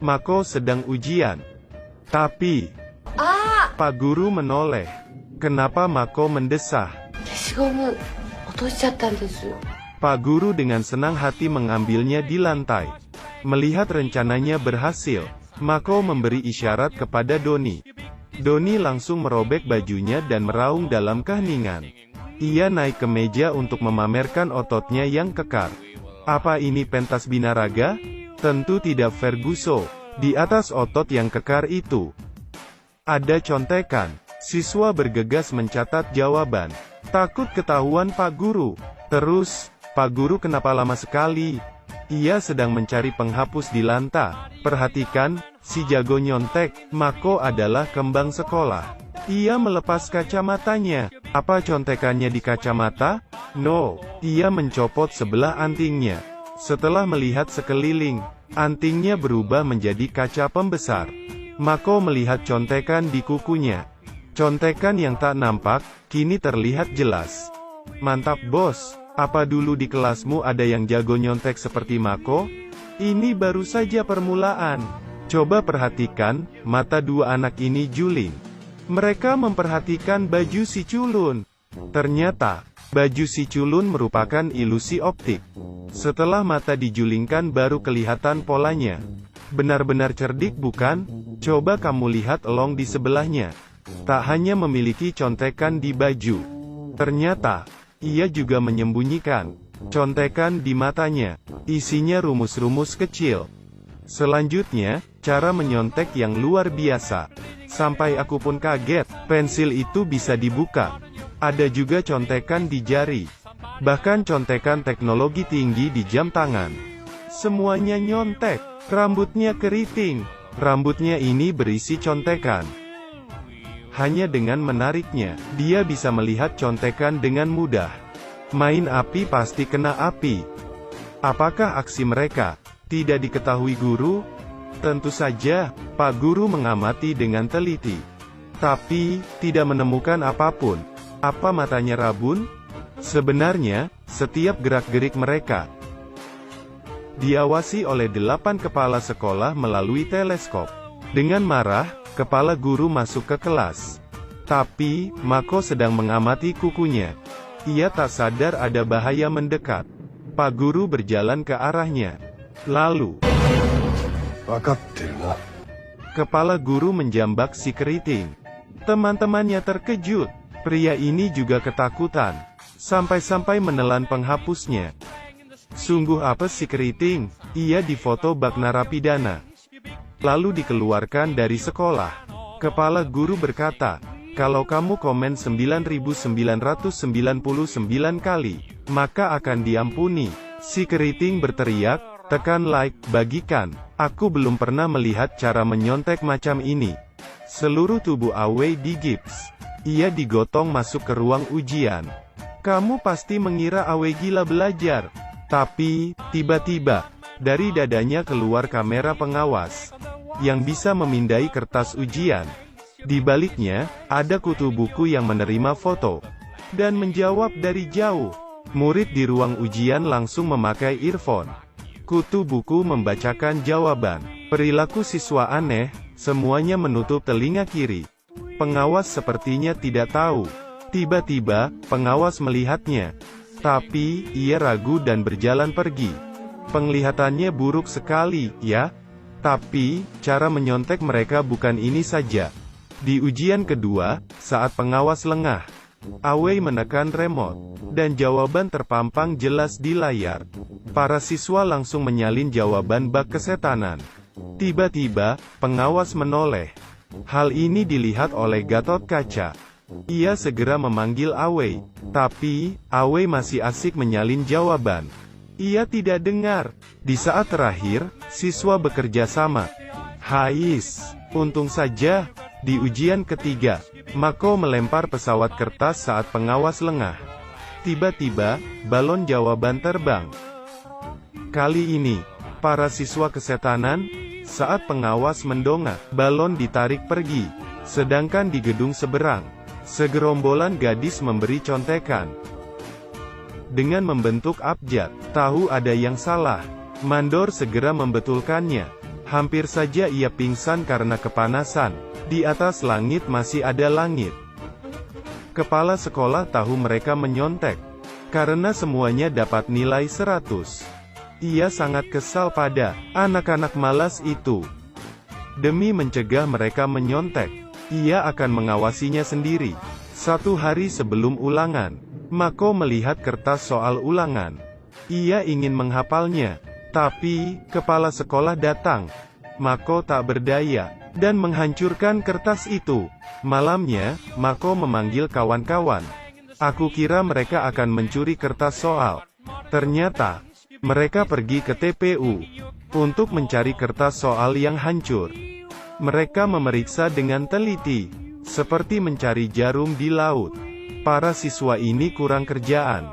Mako sedang ujian. Tapi, Pak Guru menoleh. Kenapa Mako mendesah? 消しゴム落としちゃったんです。 Pak Guru dengan senang hati mengambilnya di lantai. Melihat rencananya berhasil, Mako memberi isyarat kepada Doni. Doni langsung merobek bajunya dan meraung dalam keheningan. Ia naik ke meja untuk memamerkan ototnya yang kekar. Apa ini pentas binaraga? Tentu tidak, Ferguson. Di atas otot yang kekar itu ada contekan. Siswa bergegas mencatat jawaban. Takut ketahuan Pak Guru. Terus, Pak Guru kenapa lama sekali? Ia sedang mencari penghapus di lantai. Perhatikan, si jago nyontek. Mako adalah kembang sekolah. Ia melepas kacamatanya. Apa contekannya di kacamata? No, ia mencopot sebelah antingnya. Setelah melihat sekeliling, antingnya berubah menjadi kaca pembesar. Mako melihat contekan di kukunya. Contekan yang tak nampak, kini terlihat jelas. Mantap bos, apa dulu di kelasmu ada yang jago nyontek seperti Mako? Ini baru saja permulaan. Coba perhatikan, mata dua anak ini juling. Mereka memperhatikan baju si culun. Ternyata, baju si culun merupakan ilusi optik. Setelah mata dijulingkan baru kelihatan polanya. Benar-benar cerdik bukan? Coba kamu lihat elong di sebelahnya. Tak hanya memiliki contekan di baju. Ternyata, ia juga menyembunyikan contekan di matanya. Isinya rumus-rumus kecil. Selanjutnya, cara menyontek yang luar biasa. Sampai aku pun kaget, pensil itu bisa dibuka. Ada juga contekan di jari. Bahkan contekan teknologi tinggi di jam tangan. Semuanya nyontek. Rambutnya keriting. Rambutnya ini berisi contekan. Hanya dengan menariknya, dia bisa melihat contekan dengan mudah. Main api pasti kena api. Apakah aksi mereka tidak diketahui guru? Tentu saja, Pak Guru mengamati dengan teliti. Tapi, tidak menemukan apapun. Apa matanya rabun? Sebenarnya, setiap gerak-gerik mereka diawasi oleh 8 kepala sekolah melalui teleskop. Dengan marah, kepala guru masuk ke kelas. Tapi, Mako sedang mengamati kukunya. Ia tak sadar ada bahaya mendekat. Pak Guru berjalan ke arahnya. Lalu, kepala guru menjambak si keriting. Teman-temannya terkejut. Pria ini juga ketakutan. Sampai-sampai menelan penghapusnya. Sungguh apes si keriting. Ia difoto bak narapidana. Lalu dikeluarkan dari sekolah. Kepala guru berkata, kalau kamu komen 9.999 kali, maka akan diampuni. Si keriting berteriak, tekan like, bagikan. Aku belum pernah melihat cara menyontek macam ini. Seluruh tubuh Awei digips. Ia digotong masuk ke ruang ujian. Kamu pasti mengira Awei gila belajar. Tapi, tiba-tiba, dari dadanya keluar kamera pengawas yang bisa memindai kertas ujian. Di baliknya, ada kutu buku yang menerima foto dan menjawab dari jauh. Murid di ruang ujian langsung memakai earphone. Kutu buku membacakan jawaban. Perilaku siswa aneh, semuanya menutup telinga kiri. Pengawas sepertinya tidak tahu. Tiba-tiba, pengawas melihatnya. Tapi, ia ragu dan berjalan pergi. Penglihatannya buruk sekali, ya? Tapi, cara menyontek mereka bukan ini saja. Di ujian kedua, saat pengawas lengah, Awei menekan remote, dan jawaban terpampang jelas di layar. Para siswa langsung menyalin jawaban bak kesetanan. Tiba-tiba, pengawas menoleh. Hal ini dilihat oleh Gatot Kaca. Ia segera memanggil Awei. Tapi, Awei masih asik menyalin jawaban. Ia tidak dengar. Di saat terakhir, siswa bekerja sama. Hais. Untung saja, di ujian ketiga, Mako melempar pesawat kertas saat pengawas lengah. Tiba-tiba, balon jawaban terbang. Kali ini, para siswa kesetanan, saat pengawas mendongak, balon ditarik pergi. Sedangkan di gedung seberang, segerombolan gadis memberi contekan. Dengan membentuk abjad, tahu ada yang salah. Mandor segera membetulkannya. Hampir saja ia pingsan karena kepanasan. Di atas langit masih ada langit. Kepala sekolah tahu mereka menyontek, karena semuanya dapat nilai 100. Ia sangat kesal pada anak-anak malas itu. Demi mencegah mereka menyontek, ia akan mengawasinya sendiri. Satu hari sebelum ulangan, Mako melihat kertas soal ulangan. Ia ingin menghafalnya, tapi kepala sekolah datang. Mako tak berdaya, dan menghancurkan kertas itu. Malamnya, Mako memanggil kawan-kawan. Aku kira mereka akan mencuri kertas soal. Ternyata, mereka pergi ke TPU untuk mencari kertas soal yang hancur. Mereka memeriksa dengan teliti, seperti mencari jarum di laut. Para siswa ini kurang kerjaan.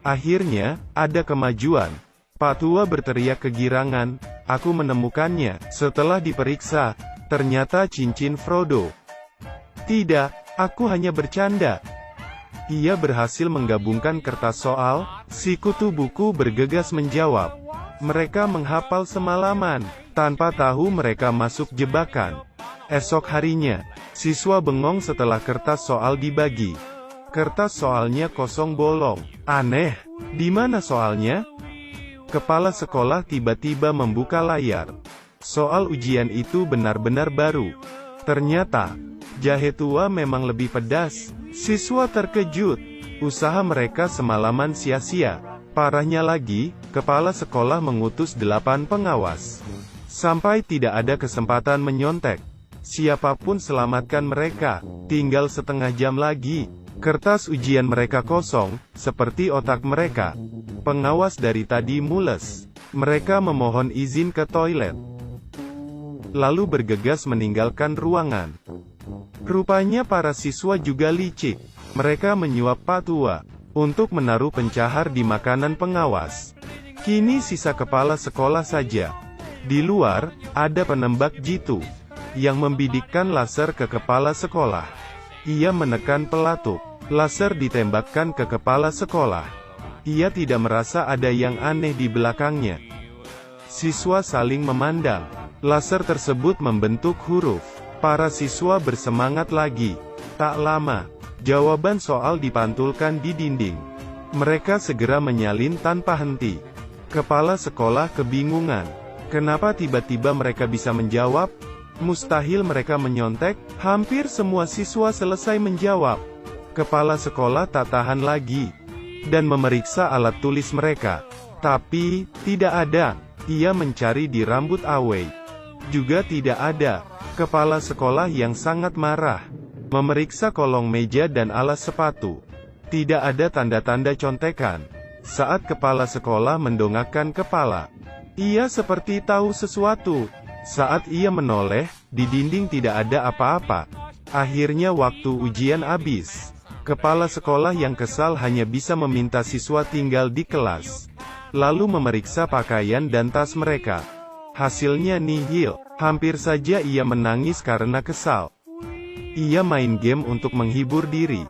Akhirnya, ada kemajuan. Pak Tua berteriak kegirangan, "Aku menemukannya." Setelah diperiksa, ternyata cincin Frodo. Tidak, aku hanya bercanda. Ia berhasil menggabungkan kertas soal. Si kutu buku bergegas menjawab. Mereka menghafal semalaman, tanpa tahu mereka masuk jebakan. Esok harinya, siswa bengong setelah kertas soal dibagi. Kertas soalnya kosong bolong. Aneh, di mana soalnya? Kepala sekolah tiba-tiba membuka layar. Soal ujian itu benar-benar baru. Ternyata, jahe tua memang lebih pedas. Siswa terkejut. Usaha mereka semalaman sia-sia. Parahnya lagi, kepala sekolah mengutus 8 pengawas. Sampai tidak ada kesempatan menyontek. Siapapun selamatkan mereka. Tinggal setengah jam lagi. Kertas ujian mereka kosong, seperti otak mereka. Pengawas dari tadi mules. Mereka memohon izin ke toilet, lalu bergegas meninggalkan ruangan. Rupanya para siswa juga licik. Mereka menyuap Pak Tua untuk menaruh pencahar di makanan pengawas. Kini sisa kepala sekolah saja. Di luar, ada penembak jitu yang membidikkan laser ke kepala sekolah. Ia menekan pelatuk. Laser ditembakkan ke kepala sekolah. Ia tidak merasa ada yang aneh di belakangnya. Siswa saling memandang. Laser tersebut membentuk huruf. Para siswa bersemangat lagi. Tak lama, jawaban soal dipantulkan di dinding. Mereka segera menyalin tanpa henti. Kepala sekolah kebingungan. Kenapa tiba-tiba mereka bisa menjawab? Mustahil mereka menyontek. Hampir semua siswa selesai menjawab. Kepala sekolah tak tahan lagi, dan memeriksa alat tulis mereka. Tapi, tidak ada. Ia mencari di rambut Awei. Juga tidak ada. Kepala sekolah yang sangat marah. Memeriksa kolong meja dan alas sepatu. Tidak ada tanda-tanda contekan. Saat kepala sekolah mendongakkan kepala, ia seperti tahu sesuatu. Saat ia menoleh, di dinding tidak ada apa-apa. Akhirnya waktu ujian habis. Kepala sekolah yang kesal hanya bisa meminta siswa tinggal di kelas, lalu memeriksa pakaian dan tas mereka. Hasilnya nihil. Hampir saja ia menangis karena kesal. Ia main game untuk menghibur diri,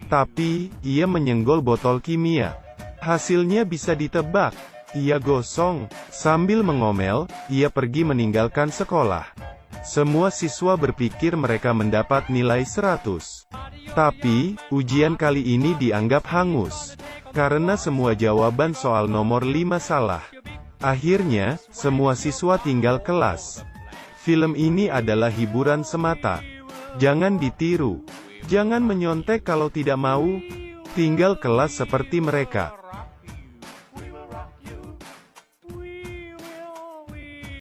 tapi ia menyenggol botol kimia. Hasilnya bisa ditebak. Ia gosong. Sambil mengomel, ia pergi meninggalkan sekolah. Semua siswa berpikir mereka mendapat nilai 100. Tapi, ujian kali ini dianggap hangus. Karena semua jawaban soal nomor 5 salah. Akhirnya, semua siswa tinggal kelas. Film ini adalah hiburan semata. Jangan ditiru. Jangan menyontek kalau tidak mau. Tinggal kelas seperti mereka.